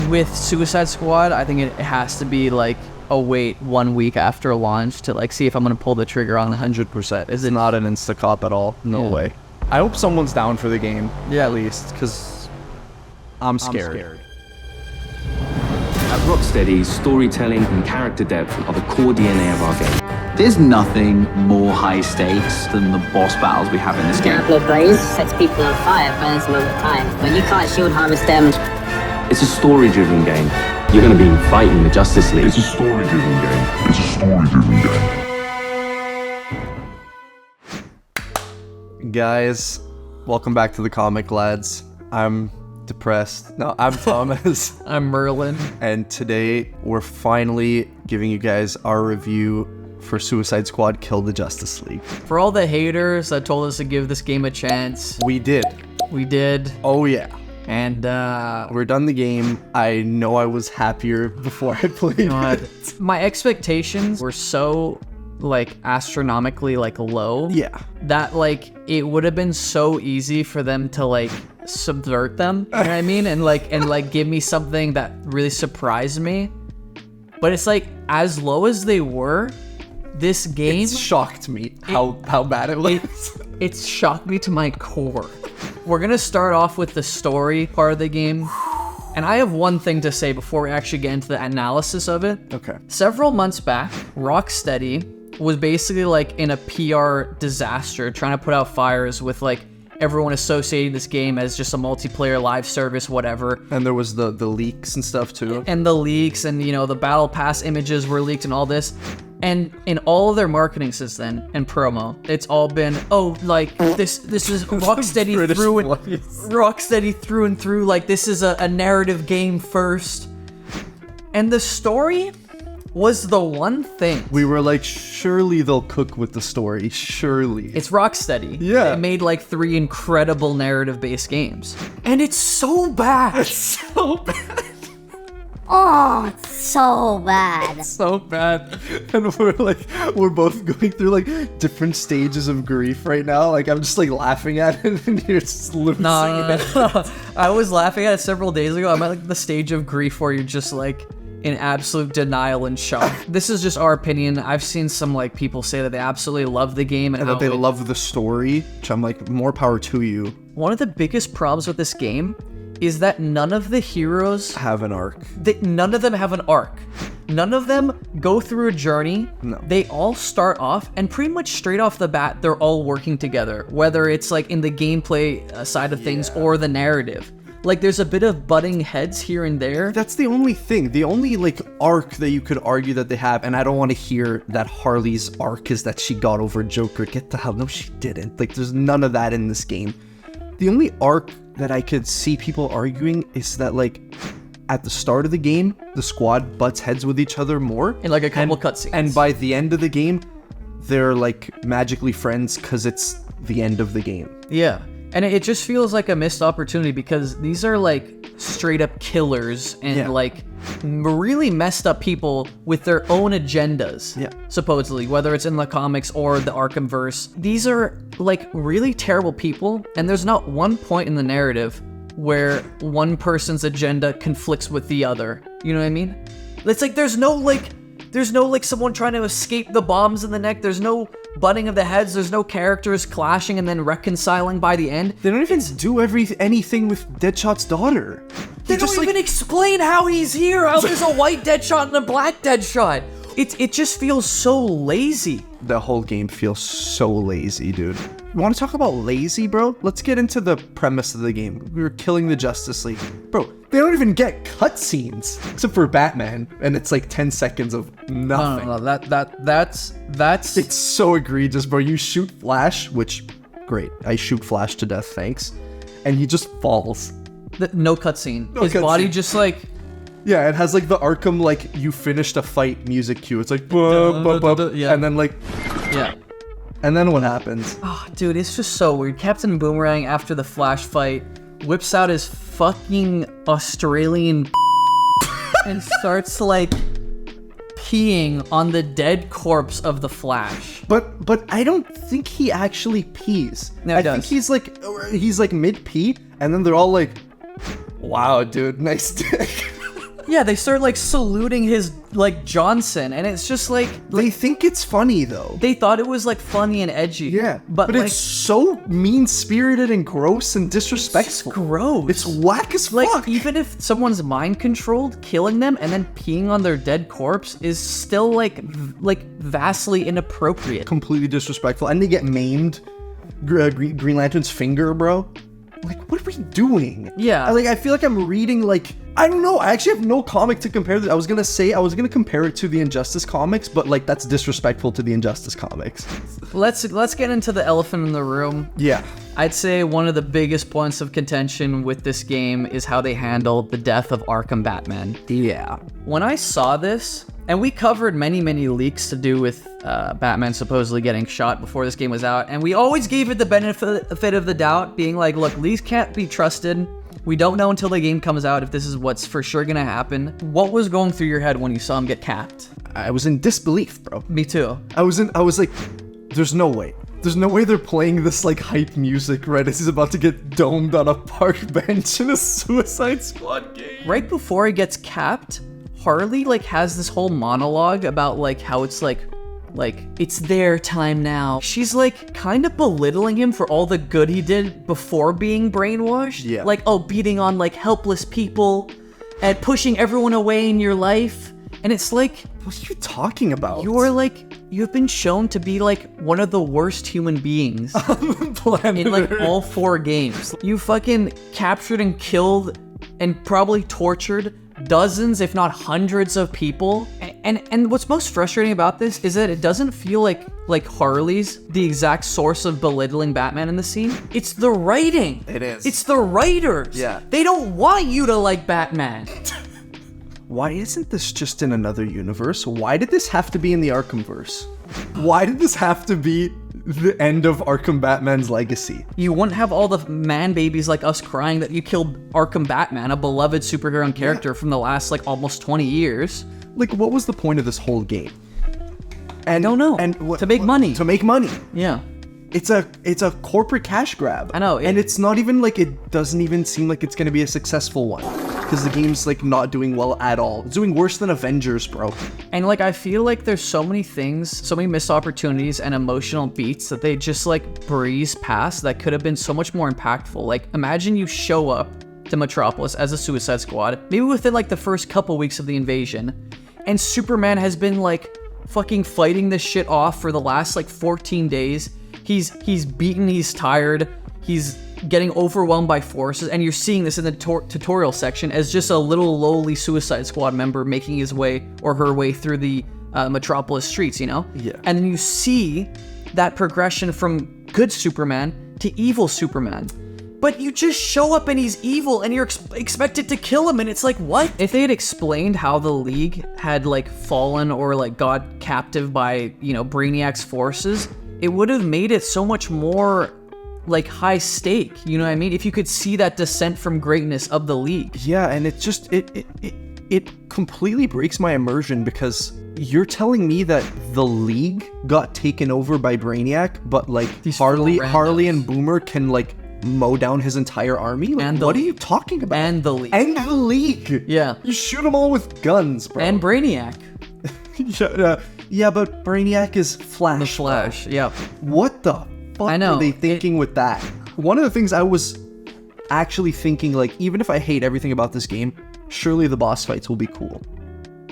with Suicide Squad, I think it has to be like a wait 1 week after launch to like see if I'm gonna pull the trigger on 100%. It's not an insta-cop at all. No way. I hope someone's down for the game. Yeah. At least, because I'm scared. At Rocksteady, storytelling and character depth are the core DNA of our game. There's nothing more high stakes than the boss battles we have in this game. Apple Blaze sets people on fire, burns them over time, but you can't shield harvest them. It's a story-driven game. You're going to be fighting the Justice League. It's a story-driven game. It's a story-driven game. Guys, welcome back to the Comic Lads. I'm depressed. No, I'm Thomas. I'm Merlin. And today we're finally giving you guys our review for Suicide Squad Kill the Justice League. For all the haters that told us to give this game a chance, We did. we did. Oh yeah. And We're done the game. I know I was happier before I played it. my expectations were so like astronomically like low. Yeah. That like it would have been so easy for them to like subvert them. You know what I mean? And like give me something that really surprised me. But it's like as low as they were, this game It shocked me how bad it was. it's shocked me to my core. We're gonna start off with the story part of the game. And I have one thing to say before we actually get into the analysis of it. Okay. Several months back, Rocksteady was basically like in a PR disaster, trying to put out fires with like everyone associating this game as just a multiplayer live service, whatever. And there was the leaks and stuff too. And the leaks and, you know, the Battle Pass images were leaked and all this. And in all of their marketing since then and promo, it's all been, oh, like this is Rocksteady through and through. Like this is a narrative game first. And the story was the one thing. We were like, surely they'll cook with the story. Surely. It's Rocksteady. Yeah. They made like 3 incredible narrative-based games. And it's so bad. It's so bad. Oh, it's so bad. So bad. And we're both going through like different stages of grief right now. Like I'm just like laughing at it and you're just losing it. No. I was laughing at it several days ago. I'm at like the stage of grief where you're just like in absolute denial and shock. This is just our opinion. I've seen some like people say that they absolutely love the game And that they love the story, which I'm like, more power to you. One of the biggest problems with this game is that none of the heroes Have an arc. none of them have an arc. None of them go through a journey. No. They all start off, and pretty much straight off the bat, they're all working together, whether it's like in the gameplay side of things or the narrative. Like there's a bit of butting heads here and there. That's the only thing. The only like arc that you could argue that they have, and I don't want to hear that Harley's arc is that she got over Joker. Get the hell, no she didn't. Like there's none of that in this game. The only arc that I could see people arguing is that like at the start of the game, the squad butts heads with each other more. In like a couple cutscenes. And by the end of the game, they're like magically friends because it's the end of the game. Yeah. And it just feels like a missed opportunity because these are like straight up killers and like really messed up people with their own agendas. Yeah. Supposedly, whether it's in the comics or the Arkhamverse. These are like really terrible people, and there's not one point in the narrative where one person's agenda conflicts with the other. You know what I mean? It's like there's no like someone trying to escape the bombs in the neck. There's no butting of the heads. There's no characters clashing and then reconciling by the end. They don't even do anything with Deadshot's daughter. They don't even explain how he's here. How there's a white Deadshot and a black Deadshot. It just feels so lazy. The whole game feels so lazy, dude. You want to talk about lazy, bro? Let's get into the premise of the game. We were killing the Justice League. Bro, they don't even get cutscenes, except for Batman, and it's like 10 seconds of nothing. No, that's... It's so egregious, bro. You shoot Flash, which, great. I shoot Flash to death, thanks. And he just falls. No cutscene. His cutscene. body just like... Yeah, it has like the Arkham, like, you finished a fight music cue. It's like, yeah. And then like... Yeah. And then what happens? Oh, dude, it's just so weird. Captain Boomerang, after the Flash fight, whips out his fucking Australian and starts, like, peeing on the dead corpse of the Flash. But I don't think he actually pees. No, he I think he's like mid-pee, and then they're all like, wow, dude, nice dick. Yeah, they start like saluting his like Johnson, and it's just like They think it's funny though. they thought it was like funny and edgy. Yeah, but like, it's so mean-spirited and gross and disrespectful. gross. It's whack as Like, fuck. even if someone's mind controlled, killing them and then peeing on their dead corpse is still like vastly inappropriate. Completely disrespectful, and they get maimed. Green Lantern's finger, bro. Like, what are we doing? Yeah. I feel like I'm reading, like, I don't know. I actually have no comic to compare this. I was gonna compare it to the Injustice comics, but like that's disrespectful to the Injustice comics. Let's get into the elephant in the room. Yeah. I'd say one of the biggest points of contention with this game is how they handled the death of Arkham Batman. Yeah. When I saw this, and we covered many leaks to do with Batman supposedly getting shot before this game was out, and we always gave it the benefit of the doubt, being like, look, these can't be trusted. We don't know until the game comes out if this is what's for sure gonna happen. What was going through your head when you saw him get capped? I was in disbelief, bro. Me too. I was like, there's no way. There's no way they're playing this like hype music right as he's about to get domed on a park bench in a Suicide Squad game. Right before he gets capped, Harley like has this whole monologue about like how it's like it's their time now. She's like kind of belittling him for all the good he did before being brainwashed. Yeah. Like, oh, beating on like helpless people and pushing everyone away in your life. And it's like, What are you talking about? you've been shown to be like one of the worst human beings planet in like Earth. all 4 games. You fucking captured and killed and probably tortured dozens, if not hundreds of people. And what's most frustrating about this is that it doesn't feel like Harley's the exact source of belittling Batman in the scene. It's the writing. It is. It's the writers. Yeah. They don't want you to like Batman. Why isn't this just in another universe? Why did this have to be in the Arkhamverse? Why did this have to be the end of Arkham Batman's legacy? You wouldn't have all the man babies like us crying that you killed Arkham Batman, a beloved superhero and character from the last like almost 20 years. Like, what was the point of this whole game? And I don't know. To make money. To make money. Yeah. It's a corporate cash grab. I know, and it's not even like, it doesn't even seem like it's gonna be a successful one. Because the game's like not doing well at all. It's doing worse than Avengers, bro. And like, I feel like there's so many things, so many missed opportunities and emotional beats that they just like breeze past that could have been so much more impactful. Like, imagine you show up to Metropolis as a Suicide Squad, maybe within like the first couple weeks of the invasion, and Superman has been like fucking fighting this shit off for the last like 14 days. He's beaten, he's tired, he's getting overwhelmed by forces, and you're seeing this in the tutorial section as just a little lowly Suicide Squad member making his way or her way through the Metropolis streets, you know? Yeah. And then you see that progression from good Superman to evil Superman. But you just show up and he's evil and you're expected to kill him, and it's like, what? If they had explained how the League had like fallen or like got captive by, you know, Brainiac's forces, it would have made it so much more like high stake, you know what I mean? If you could see that descent from greatness of the League. Yeah, and it just it completely breaks my immersion, because you're telling me that the League got taken over by Brainiac, but like These Harley four and Boomer can like mow down his entire army? Like, And the what are League. you talking about? And the League. And the League. Yeah. You shoot them all with guns, bro. And Brainiac. yeah, but Brainiac is Flash. The Flash, yeah. What the fuck I know. are they thinking with that? One of the things I was actually thinking, like, even if I hate everything about this game, surely the boss fights will be cool.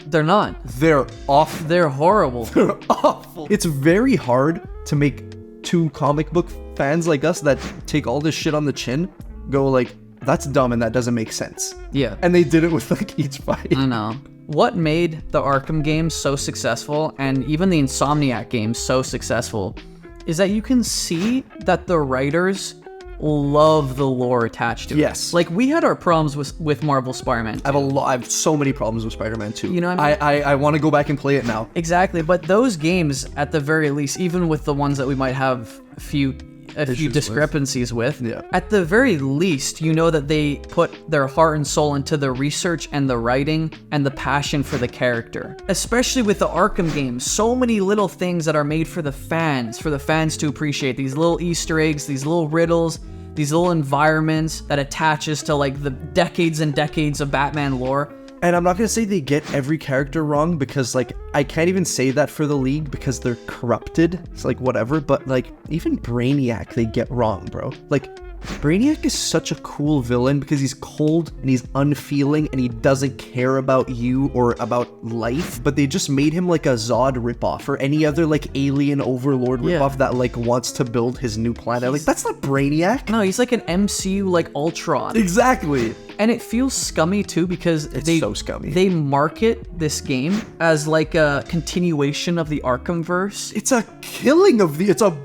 They're not. They're awful. They're horrible. They're awful. It's very hard to make two comic book fans like us that take all this shit on the chin go like, that's dumb and that doesn't make sense. Yeah. And they did it with like each fight. I know. What made the Arkham games so successful, and even the Insomniac games so successful, is that you can see that the writers love the lore attached to it. Yes. Like, we had our problems with Marvel Spider-Man. I have so many problems with Spider-Man 2. You know what I mean? I want to go back and play it now. Exactly, but those games, at the very least, even with the ones that we might have a few discrepancies with, Yeah. at the very least, you know that they put their heart and soul into the research and the writing and the passion for the character. Especially with the Arkham games, so many little things that are made for the fans to appreciate. These little Easter eggs, these little riddles, these little environments that attaches to like the decades and decades of Batman lore. And I'm not going to say they get every character wrong, because, like, I can't even say that for the League because they're corrupted. It's like, whatever. But, like, even Brainiac, they get wrong, bro. Like, Brainiac is such a cool villain because he's cold and he's unfeeling and he doesn't care about you or about life, but they just made him like a Zod ripoff or any other like alien overlord ripoff that like wants to build his new planet. Like, that's not Brainiac. No, he's like an MCU like Ultron. Exactly. And it feels scummy too because It's so scummy. They market this game as like a continuation of the Arkhamverse. It's a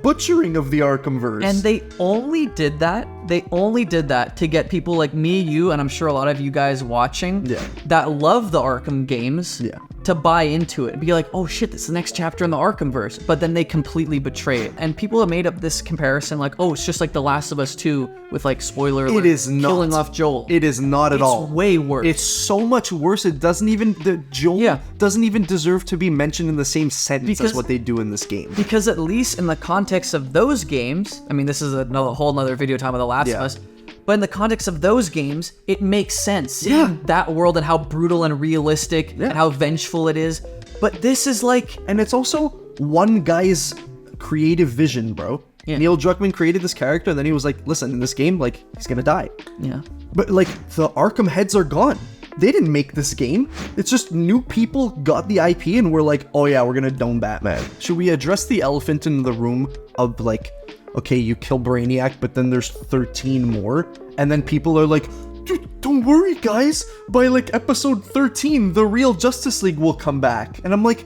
butchering of the Arkhamverse. And they only did that. They only did that to get people like me, you, and I'm sure a lot of you guys watching that love the Arkham games to buy into it. Be like, oh shit, this is the next chapter in the Arkhamverse. But then they completely betray it. And people have made up this comparison like, oh, it's just like The Last of Us 2 with like spoiler alert, it is not killing off Joel. It is not at all. It's way worse. It's so much worse. It doesn't even Joel doesn't even deserve to be mentioned in the same sentence as what they do in this game. Because at least in the context of those games, I mean, this is another whole nother video time of The Last of Us, but in the context of those games, it makes sense. Seeing that world and how brutal and realistic and how vengeful it is. But this is like... And it's also one guy's creative vision, bro. Yeah. Neil Druckmann created this character, and then he was like, listen, in this game, like, he's gonna die. Yeah. But, like, the Arkham heads are gone. They didn't make this game. It's just new people got the IP and were like, oh yeah, we're gonna dome Batman. Should we address the elephant in the room of, like, okay, you kill Brainiac, but then there's 13 more? And then people are like, dude, don't worry, guys. By, like, episode 13, the real Justice League will come back. And I'm like,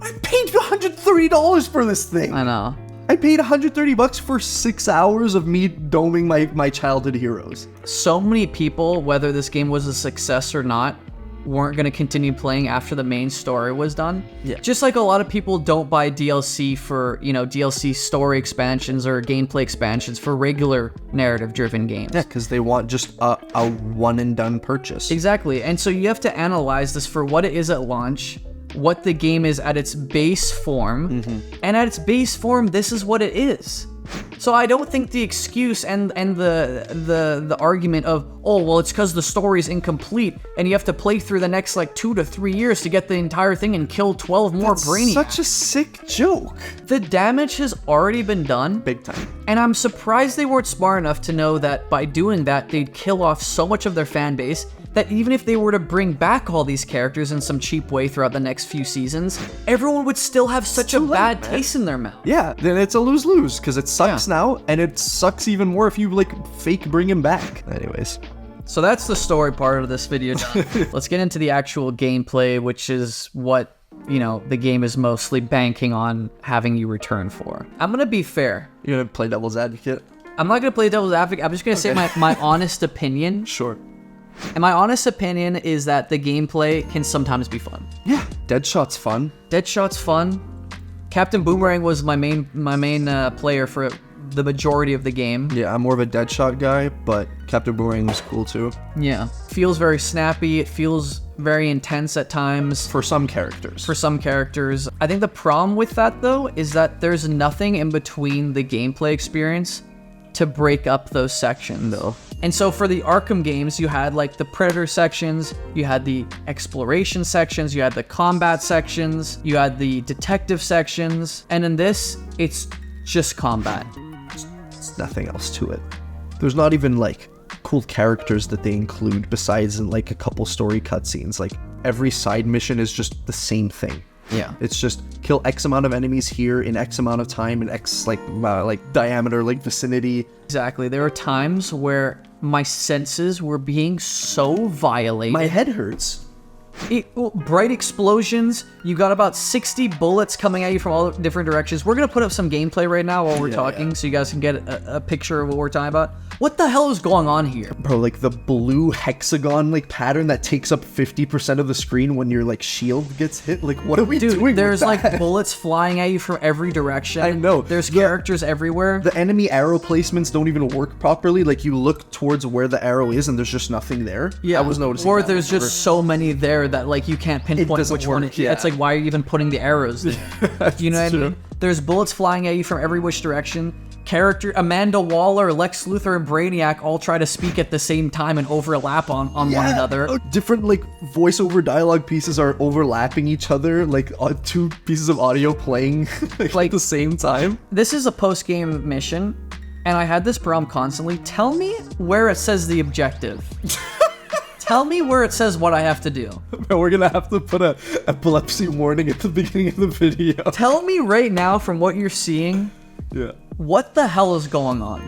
I paid $130 for this thing. I know. I paid $130 for 6 hours of me doming my childhood heroes. So many people, whether this game was a success or not, weren't going to continue playing after the main story was done. Yeah. Just like a lot of people don't buy DLC for, you know, DLC story expansions or gameplay expansions for regular narrative-driven games. Yeah, because they want just a one-and-done purchase. Exactly. And so you have to analyze this for what it is at launch, what the game is at its base form, and at its base form, this is what it is. So I don't think the excuse and the argument of, oh, well, it's because the story's incomplete and you have to play through the next like 2 to 3 years to get the entire thing and kill 12 more Brainiacs. Such a sick joke. The damage has already been done. Big time. And I'm surprised they weren't smart enough to know that by doing that, they'd kill off so much of their fan base that even if they were to bring back all these characters in some cheap way throughout the next few seasons, everyone would still have such a bad taste in their mouth. Yeah, then it's a lose-lose, because it sucks now, and it sucks even more if you, like, fake bring him back. Anyways. So that's the story part of this video done. Let's get into the actual gameplay, which is what, you know, the game is mostly banking on having you return for. I'm gonna be fair. You're gonna play devil's advocate? I'm not gonna play devil's advocate. I'm just gonna say my honest opinion. Sure. And my honest opinion is that the gameplay can sometimes be fun. Yeah, Deadshot's fun. Deadshot's fun. Captain Boomerang was my main player for the majority of the game. Yeah, I'm more of a Deadshot guy, but Captain Boomerang was cool too. Yeah. Feels very snappy. It feels very intense at times. For some characters. For some characters. I think the problem with that, though, is that there's nothing in between the gameplay experience to break up those sections. No. And so for the Arkham games, you had like the Predator sections, you had the exploration sections, you had the combat sections, you had the detective sections, and in this, it's just combat. There's nothing else to it. There's not even like cool characters that they include besides in like a couple story cutscenes. Like every side mission is just the same thing. Yeah. It's just kill X amount of enemies here in X amount of time in X like diameter, like vicinity. Exactly. There are times where my senses were being so violated. My head hurts. Bright explosions. You got about 60 bullets coming at you from all different directions. We're going to put up some gameplay right now while we're talking so you guys can get a picture of what we're talking about. What the hell is going on here? Bro, like the blue hexagon like pattern that takes up 50% of the screen when your like shield gets hit. Like what are we doing? There's with like that? Bullets flying at you from every direction. I know. There's characters everywhere. The enemy arrow placements don't even work properly. Like you look towards where the arrow is and there's just nothing there. Yeah. I was noticing Or that there's just so many there that like you can't pinpoint which one. It's like, why are you even putting the arrows there? You know what I mean? There's bullets flying at you from every which direction. character Amanda Waller, Lex Luthor, and Brainiac all try to speak at the same time and overlap on one another. Different like voiceover dialogue pieces are overlapping each other, like two pieces of audio playing like at the same time. This is a post-game mission, and I had this problem constantly. Tell me where it says the objective. Tell me where it says what I have to do. We're gonna have to put a epilepsy warning at the beginning of the video. Tell me right now from what you're seeing, what the hell is going on?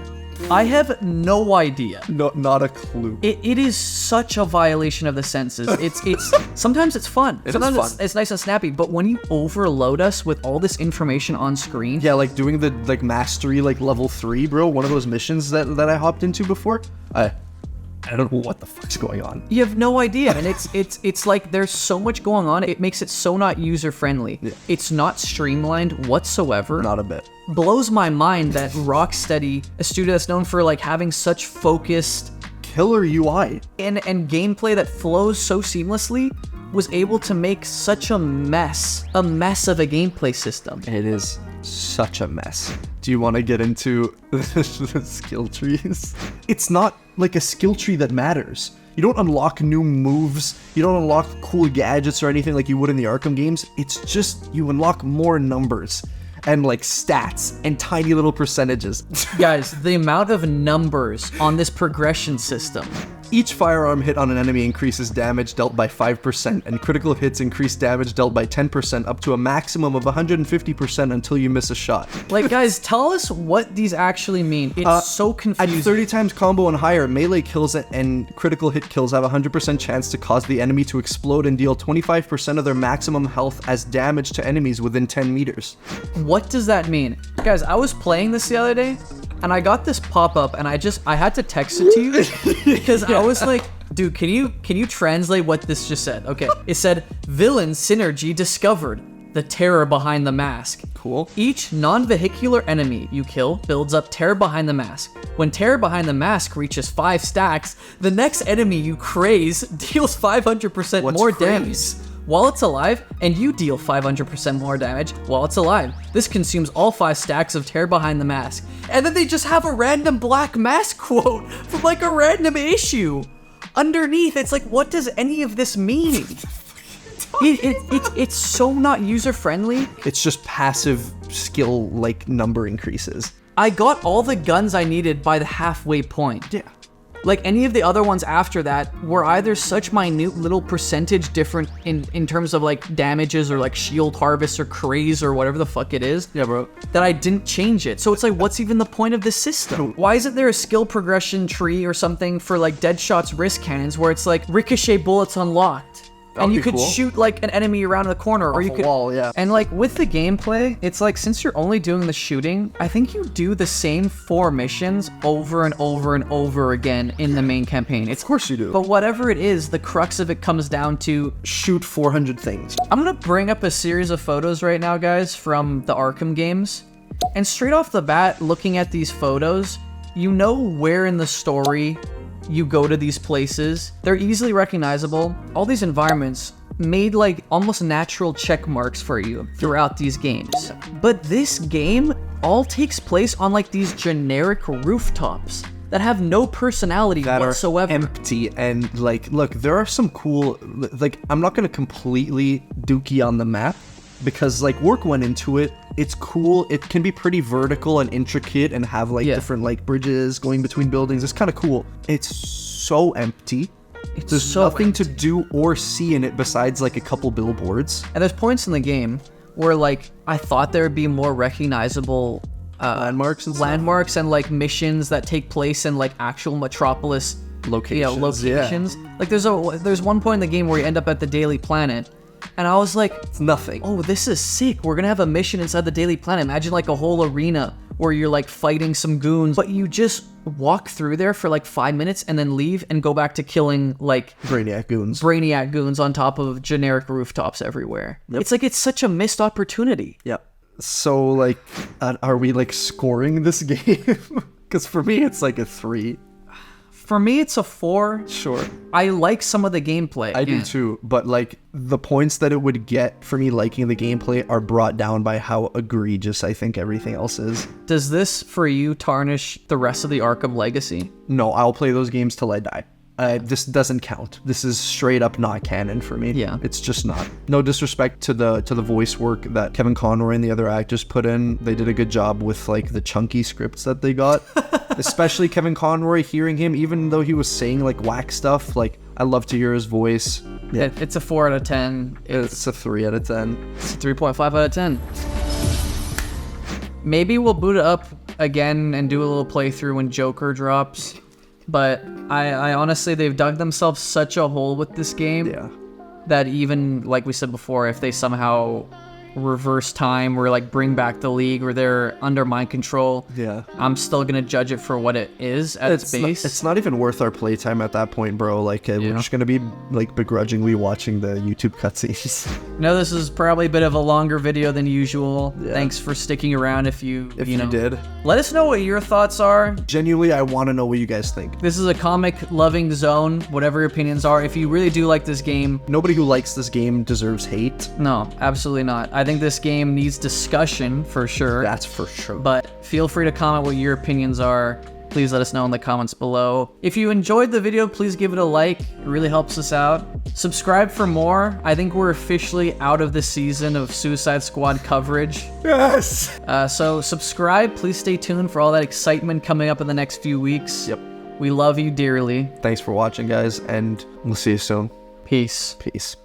I have no idea. No, not a clue. It is such a violation of the senses. It's sometimes it's fun. Sometimes it's nice and snappy, but when you overload us with all this information on screen. Yeah, like doing the like mastery like level 3, bro. One of those missions that I hopped into before. I don't know what the fuck's going on. You have no idea, and it's like there's so much going on. It makes it so not user friendly. Yeah. It's not streamlined whatsoever. Not a bit. Blows my mind that Rocksteady, a studio that's known for like having such focused killer UI and gameplay that flows so seamlessly, was able to make such a mess of a gameplay system. It is such a mess. Do you want to get into the skill trees? It's not like a skill tree that matters. You don't unlock new moves, you don't unlock cool gadgets or anything like you would in the Arkham games. It's just you unlock more numbers and like stats and tiny little percentages. Guys, the amount of numbers on this progression system. Each firearm hit on an enemy increases damage dealt by 5%, and critical hits increase damage dealt by 10%, up to a maximum of 150% until you miss a shot. Like, guys, tell us what these actually mean. It's so confusing. At 30 times combo and higher, melee kills and critical hit kills have a 100% chance to cause the enemy to explode and deal 25% of their maximum health as damage to enemies within 10 meters. What does that mean? Guys, I was playing this the other day, and I got this pop-up, and I had to text it to you because I was like, dude, can you translate what this just said? Okay, it said, villain synergy discovered. The terror behind the mask. Cool. Each non-vehicular enemy you kill builds up terror behind the mask. When terror behind the mask reaches 5 stacks, the next enemy you craze deals 500% more damage while it's alive, and you deal 500% more damage while it's alive. This consumes all 5 stacks of terror behind the mask. And then they just have a random black mask quote from like a random issue. Underneath, it's like, what does any of this mean? It's so not user-friendly. It's just passive skill, like, number increases. I got all the guns I needed by the halfway point. Yeah. Like, any of the other ones after that were either such minute little percentage different in terms of, like, damages or, like, shield harvest or craze or whatever the fuck it is. Yeah, bro. That I didn't change it. So it's like, what's even the point of this system? Why isn't there a skill progression tree or something for, like, Deadshot's wrist cannons where it's, like, ricochet bullets unlocked? And you could shoot like an enemy around the corner, or you could wall, yeah. And like with the gameplay, it's like since you're only doing the shooting, I think you do the same 4 missions over and over and over again in the main campaign. Of course you do. But whatever it is, the crux of it comes down to shoot 400 things. I'm gonna bring up a series of photos right now, guys, from the Arkham games. And straight off the bat, looking at these photos, you know where in the story you go to these places. They're easily recognizable. All these environments made like almost natural check marks for you throughout these games. But this game all takes place on like these generic rooftops that have no personality whatsoever. Are empty. And like, look, there are some cool, like, I'm not gonna completely dookie on the map because like work went into it. It's cool. It can be pretty vertical and intricate and have like different like bridges going between buildings. It's kind of cool. It's so empty. There's nothing to do or see in it besides like a couple billboards. And there's points in the game where like I thought there would be more recognizable landmarks and like missions that take place in like actual metropolis locations. Like there's one point in the game where you end up at the Daily Planet. And I was like, it's nothing. Oh, this is sick. We're gonna have a mission inside the Daily Planet. Imagine like a whole arena where you're like fighting some goons, but you just walk through there for like 5 minutes and then leave and go back to killing like Brainiac goons on top of generic rooftops everywhere. Yep. It's like, it's such a missed opportunity. Yep. So like, are we like scoring this game? Because for me, it's like a 3. For me, it's a 4. Sure. I like some of the gameplay. I do too, but like the points that it would get for me liking the gameplay are brought down by how egregious I think everything else is. Does this, for you, tarnish the rest of the Arkham legacy? No, I'll play those games till I die. This doesn't count. This is straight up not canon for me. Yeah. It's just not. No disrespect to the voice work that Kevin Conroy and the other actors put in. They did a good job with like the chunky scripts that they got. Especially Kevin Conroy, hearing him, even though he was saying like whack stuff, like I love to hear his voice. Yeah. It's a 4 out of 10. It's a 3 out of 10. It's a 3.5 out of 10. Maybe we'll boot it up again and do a little playthrough when Joker drops. But I honestly, they've dug themselves such a hole with this game that even, like we said before, if they somehow reverse time or like bring back the league or they're under my control, I'm still gonna judge it for what it is at its base. It's not even worth our playtime at that point, bro. Like we're just gonna be like begrudgingly watching the YouTube cutscenes. No, this is probably a bit of a longer video than usual. Thanks for sticking around. If you did, let us know what your thoughts are. Genuinely, I want to know what you guys think. This is a comic loving zone, whatever your opinions are. If you really do like this game, nobody who likes this game deserves hate. No, absolutely not. I think this game needs discussion for sure. That's for sure. But feel free to comment what your opinions are. Please let us know in the comments below. If you enjoyed the video, please give it a like. It really helps us out. Subscribe for more. I think we're officially out of the season of Suicide Squad coverage. Yes! So subscribe. Please stay tuned for all that excitement coming up in the next few weeks. Yep. We love you dearly. Thanks for watching, guys, and we'll see you soon. Peace. Peace.